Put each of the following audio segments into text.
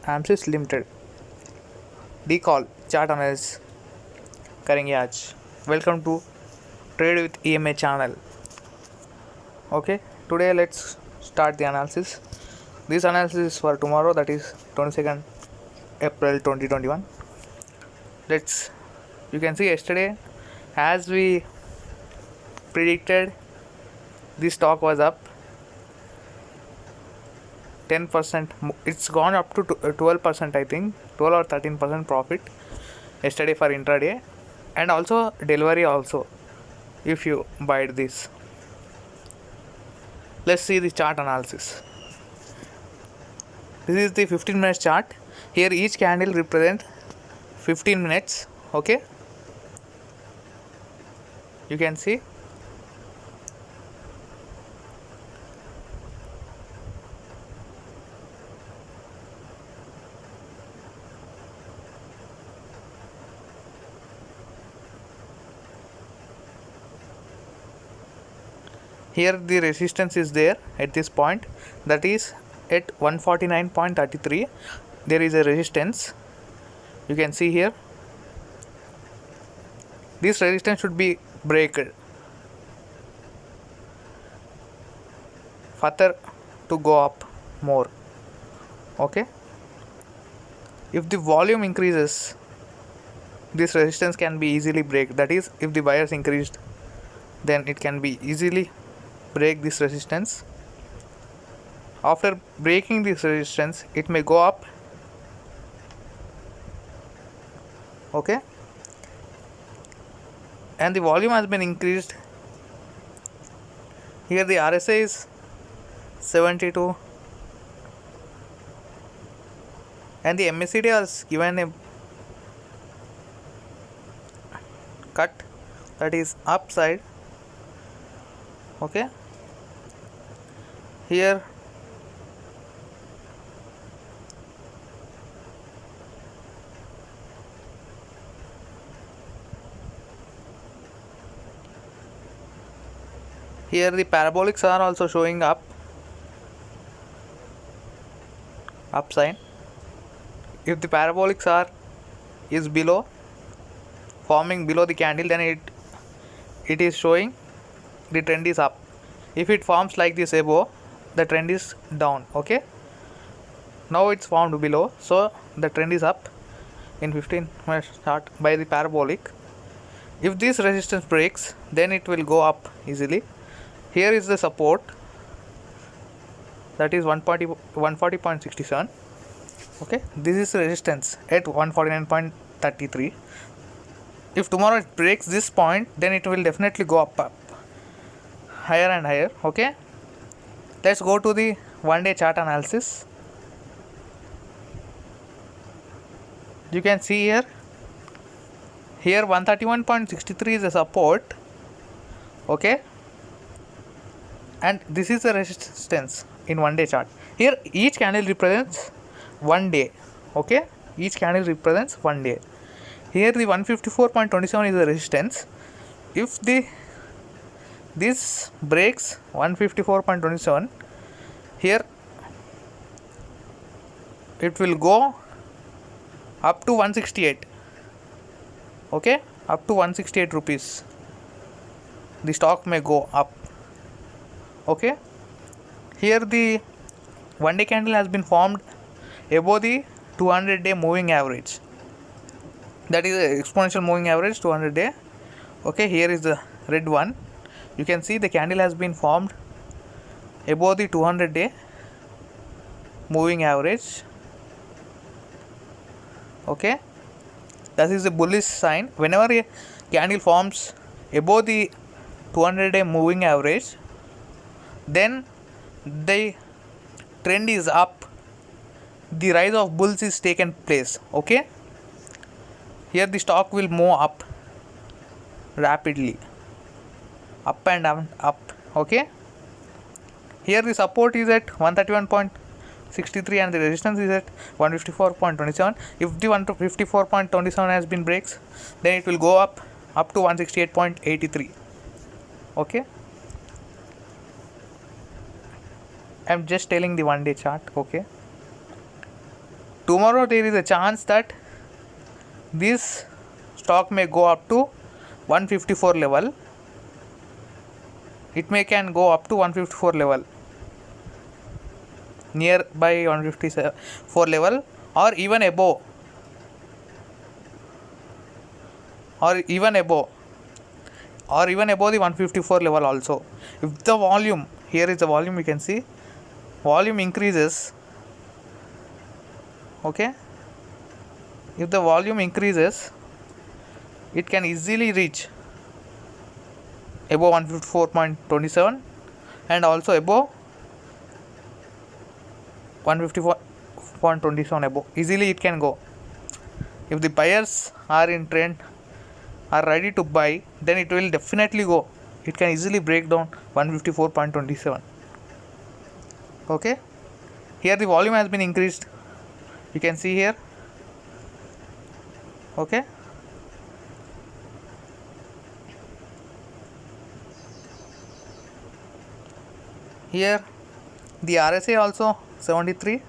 AMSYS limited the call chart analysis करेंगे आज। Welcome to trade with EMA channel. Okay, today let's start the analysis. This analysis is for tomorrow, that is 22nd April 2021. You can see yesterday, as we predicted, the stock was up 10%. It's gone up to 12%, I think 12 or 13% profit yesterday for intraday, and also delivery also if you buy this. Let's see the chart analysis. This is the 15 minutes chart. Here each candle represents 15 minutes. Okay, you can see here the resistance is there at this point, that is at 149.33. there is a resistance. You can see here this resistance should be breaked further to go up more. Okay, if the volume increases, this resistance can be easily break. That is, if the buyers increased, then it can be easily break this resistance. After breaking this resistance, it may go up. Okay, and the volume has been increased. Here the RSI is 72 and the MACD has given a cut, that is upside. Okay, here the parabolics are also showing upside. If the parabolics is below, forming below the candle, then it is showing the trend is up. If it forms like this above, the trend is down. Okay, now it's formed below, so the trend is up in 15 minutes chart by the parabolic. If this resistance breaks, then it will go up easily. Here is the support, that is 140.67. okay, this is resistance at 149.33. if tomorrow it breaks this point, then it will definitely go up higher and higher. Okay, let's go to the one day chart analysis. You can see here 131.63 is a support. Okay, and this is the resistance in one day chart. Here each candle represents one day. Okay, each candle represents one day. Here the 154.27 is the resistance. If this breaks 154.27, here it will go up to 168. Okay, up to 168 rupees the stock may go up. Okay, here the one day candle has been formed above the 200-day moving average, that is the exponential moving average 200-day. Okay, here is the red one. You can see the candle has been formed above the 200-day moving average. Okay, that is a bullish sign. Whenever a candle forms above the 200-day moving average, then the trend is up, the rise of bulls is taken place. Okay, here the stock will move up rapidly, up and down, up. Okay, here the support is at 131.63 and the resistance is at 154.27. if the 154.27 has been breaks, then it will go up to 168.83. okay, I'm just telling the one day chart. Okay, tomorrow there is a chance that this stock may go up to 154 level. It can go up to 154 level, nearby 154 level, or even above, or even above the 154 level also. If the volume, here is the volume, you can see volume increases. Okay, if the volume increases, it can easily reach above 154.27 and also above 154.27 above. Easily it can go. If the buyers are in trend, are ready to buy, then it will definitely go. It can easily break down 154.27. Okay, here the volume has been increased, you can see here. Okay, here the RSI also 73,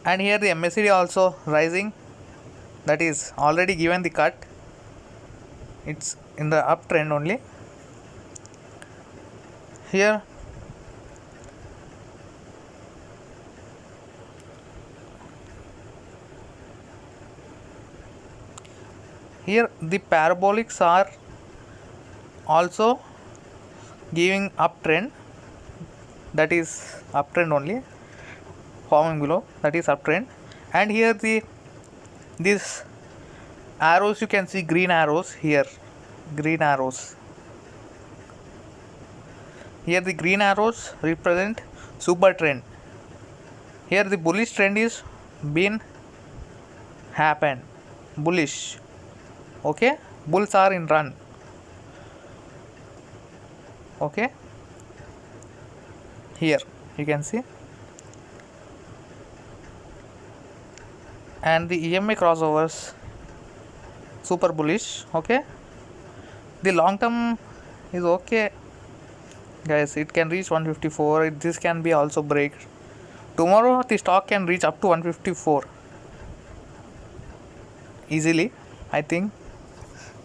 and here the MACD also rising, that is already given the cut, it's in the uptrend only. Here the parabolics are also giving uptrend, that is uptrend only, forming below, that is uptrend. And here this arrows, you can see green arrows here, green arrows here, the green arrows represent super trend. Here the bullish trend is been happened, bullish. Okay, bulls are in run. Okay, here you can see, and the EMA crossovers super bullish. Okay, the long term is okay guys, it can reach 154. This can be also break. Tomorrow the stock can reach up to 154 easily. I think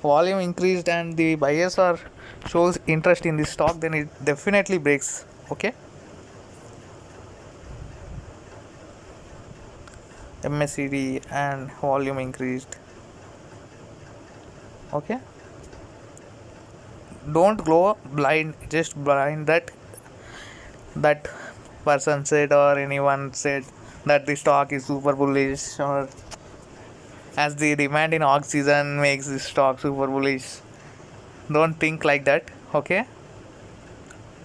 volume increased and the buyers are shows interest in this stock, then it definitely breaks. Okay, MACD and volume increased. Okay, don't go blind, just blind that person said or anyone said that the stock is super bullish, or as the demand in oxygen makes the stock super bullish. Don't think like that. Okay,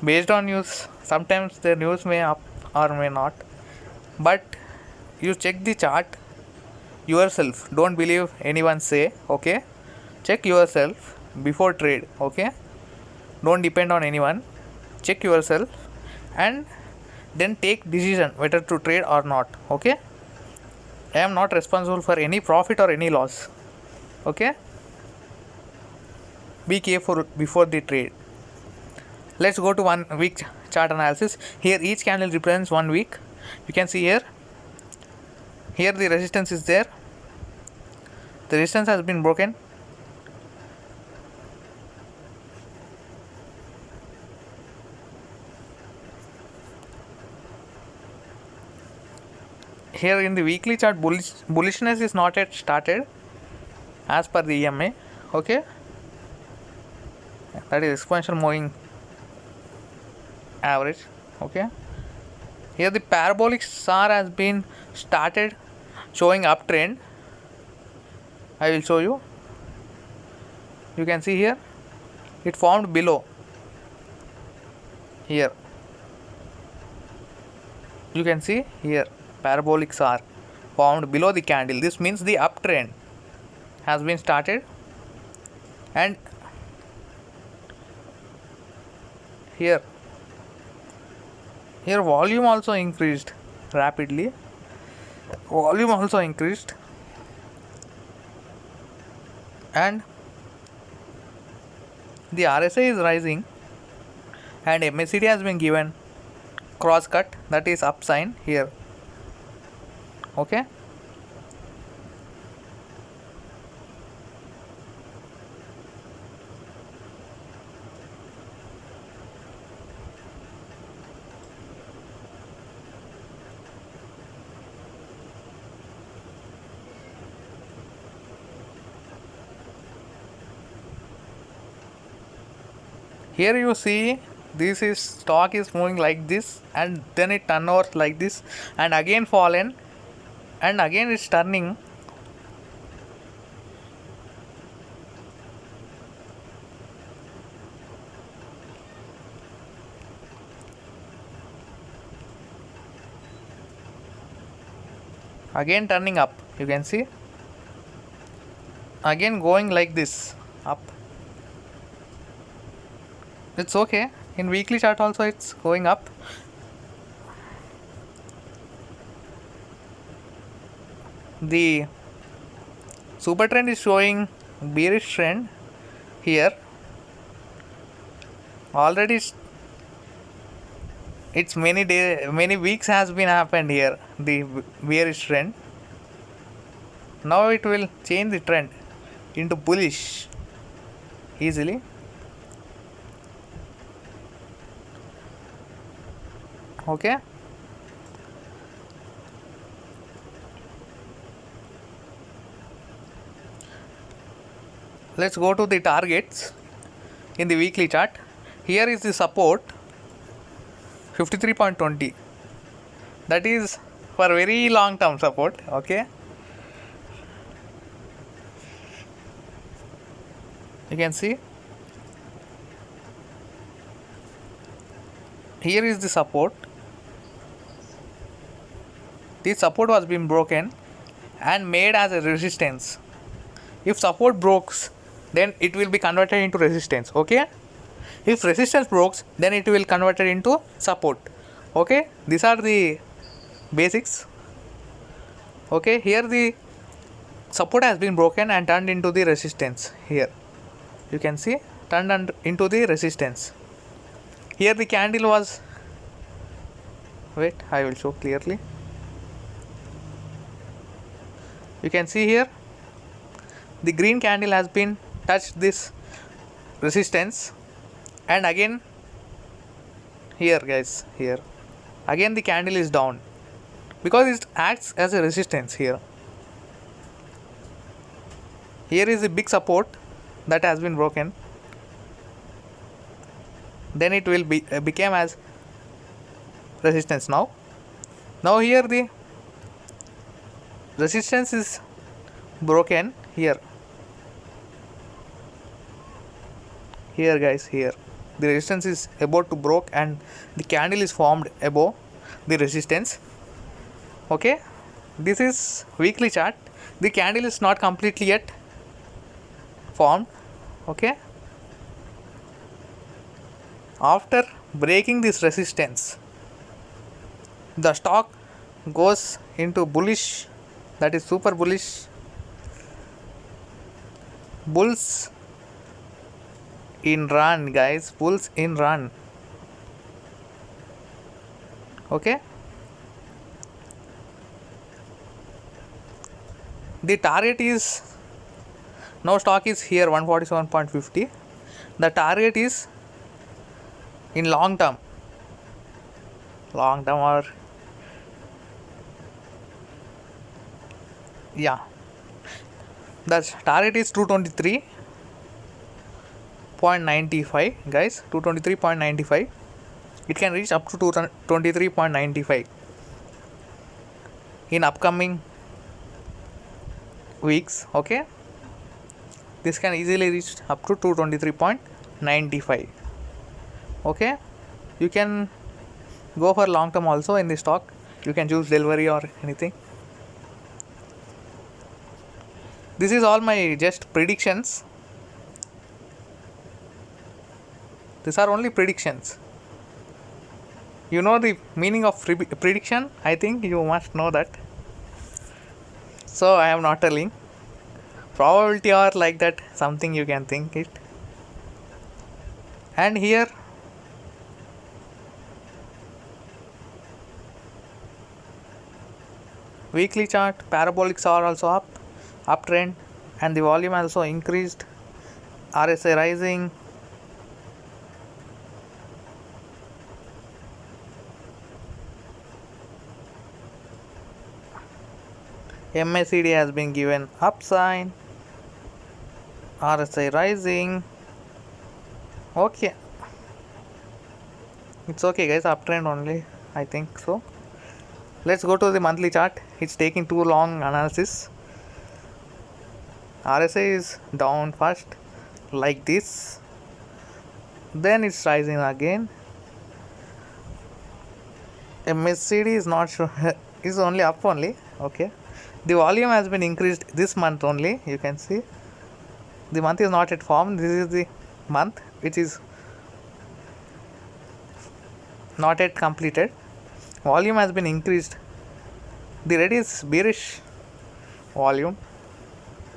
based on news, sometimes the news may up or may not, but you check the chart yourself. Don't believe anyone say. Okay, check yourself before trade. Okay, don't depend on anyone, check yourself and then take decision whether to trade or not. Okay, I am not responsible for any profit or any loss. Okay, be careful before the trade. Let's go to 1 week chart analysis. Here each candle represents 1 week. You can see here the resistance is there, the resistance has been broken. Here in the weekly chart, bullishness is not yet started as per the EMA. Okay, that is exponential moving average. Okay, here the parabolic SAR has been started showing uptrend. I will show you. You can see here it formed below. Here you can see here parabolics are formed below the candle. This means the uptrend has been started, and here volume also increased rapidly. Volume also increased, and the RSI is rising, and MACD has been given cross cut, that is up sign here. Okay. Here you see this is stock is moving like this, and then it turn over like this, and again fallen, and again it's turning. Again turning up, you can see, again going like this up. It's okay. In weekly chart also it's going up. The super trend is showing bearish trend here. Already it's many weeks has been happened here, the bearish trend. Now it will change the trend into bullish easily. Okay. Let's go to the targets in the weekly chart. Here is the support 53.20. That is for very long term support. Okay. You can see here is the support. This support was being broken and made as a resistance. If support breaks, then it will be converted into resistance. Okay. If resistance breaks, then it will converted into support. Okay. These are the basics. Okay. Here the support has been broken and turned into the resistance. Here you can see turned into the resistance. Here the candle was, wait, I will show clearly. You can see here the green candle has been touched this resistance, and again here guys, here again the candle is down because it acts as a resistance. Here is a big support that has been broken, then it will be became as resistance. Now here the resistance is broken. Here guys, here the resistance is about to broke and the candle is formed above the resistance. Okay, this is weekly chart. The candle is not completely yet formed. Okay, after breaking this resistance, the stock goes into bullish, that is super bullish. Bulls in run guys, bulls in run. Okay, the target is, now stock is here 147.50. the target is in long term or yeah, the target is 223.95 guys, 223.95. it can reach up to 223.95 in upcoming weeks. Okay, this can easily reach up to 223.95. okay, you can go for long term also in the stock. You can choose delivery or anything. This is all my just predictions. These are only predictions. You know the meaning of prediction? I think you must know that. So I am not telling. Probability or like that, something you can think it. And here weekly chart, parabolics are also uptrend, and the volume also increased. RSI rising. MACD has been given up sign. RSI rising. Okay, it's okay guys, uptrend only, I think so. Let's go to the monthly chart. It's taking too long analysis. RSI is down first like this, then it's rising again. MACD is not sure is only up only. Okay, the volume has been increased this month only. You can see the month is not yet formed. This is the month which is not yet completed. Volume has been increased. The red is bearish volume,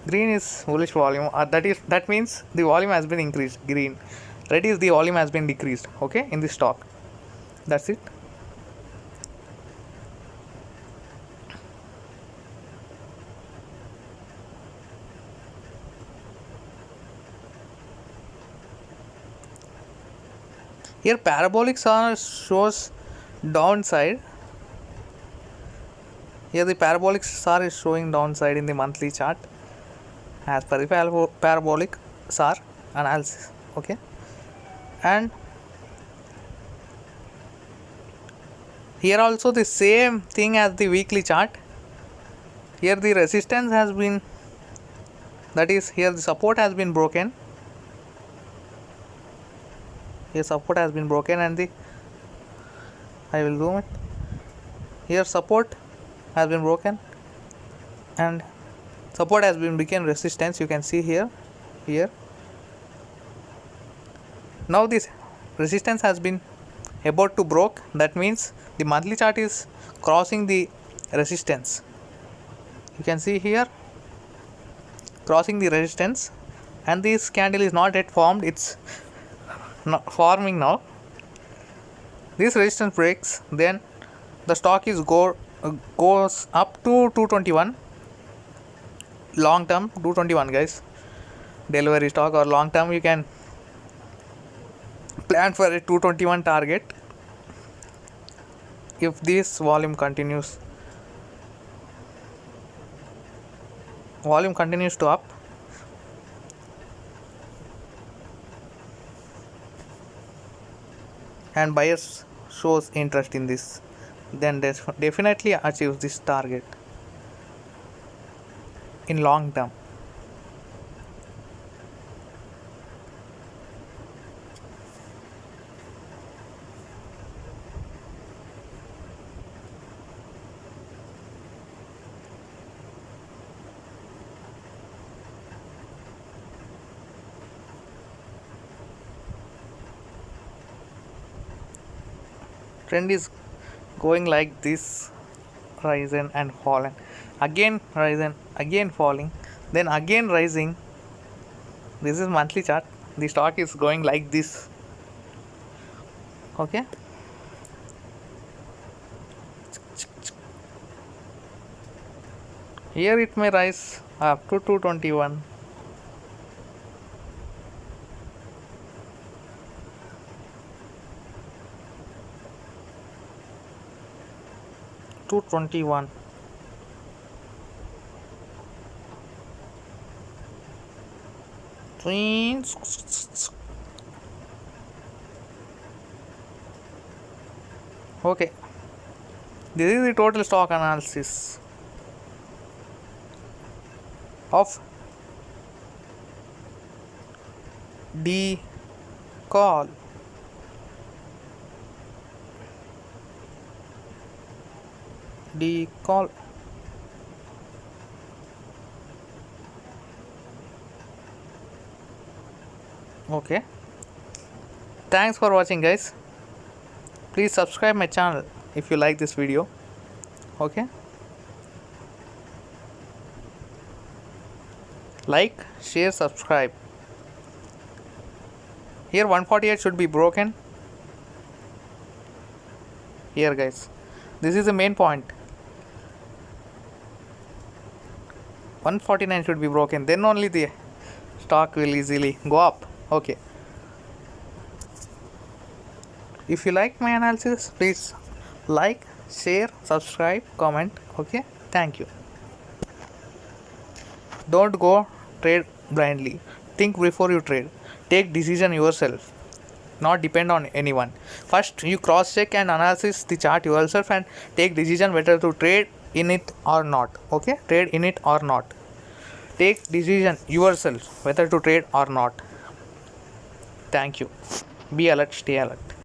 green is bullish volume. That means the volume has been increased. Green, red is the volume has been decreased. Okay, in the stock. That's it. Here parabolics are shows downside. Here the parabolic SAR is showing downside in the monthly chart as per the parabolic SAR analysis. Okay, and here also the same thing as the weekly chart. Here the resistance has been, that is here the support has been broken. Here support has been broken, and I will zoom it. Here support has been broken and support has been become resistance. You can see here. Now this resistance has been about to broke. That means the monthly chart is crossing the resistance. You can see here crossing the resistance, and this candle is not yet formed. It's not forming now. This resistance breaks, then the stock is goes up to 221. Long term 221 guys, delivery stock or long term you can plan for a 221 target if this volume continues to up. And buyers shows interest in this, then definitely achieves this target in long term. Trend is going like this, rising and falling, again rising, again falling, then again rising. This is monthly chart. The stock is going like this. Okay, here it may rise up to 221. Okay, this is the total stock analysis of D call. Okay, thanks for watching guys. Please subscribe my channel if you like this video. Okay, like, share, subscribe. Here 148 should be broken. Here guys, this is the main point. 149 should be broken, then only the stock will easily go up. Okay, if you like my analysis, please like, share, subscribe, comment. Okay, thank you. Don't go trade blindly. Think before you trade. Take decision yourself, not depend on anyone. First, you cross check and analyze the chart yourself and take decision whether to trade in it or not. Okay, trade in it or not. Take decision yourself whether to trade or not. Thank you. Be alert, stay alert.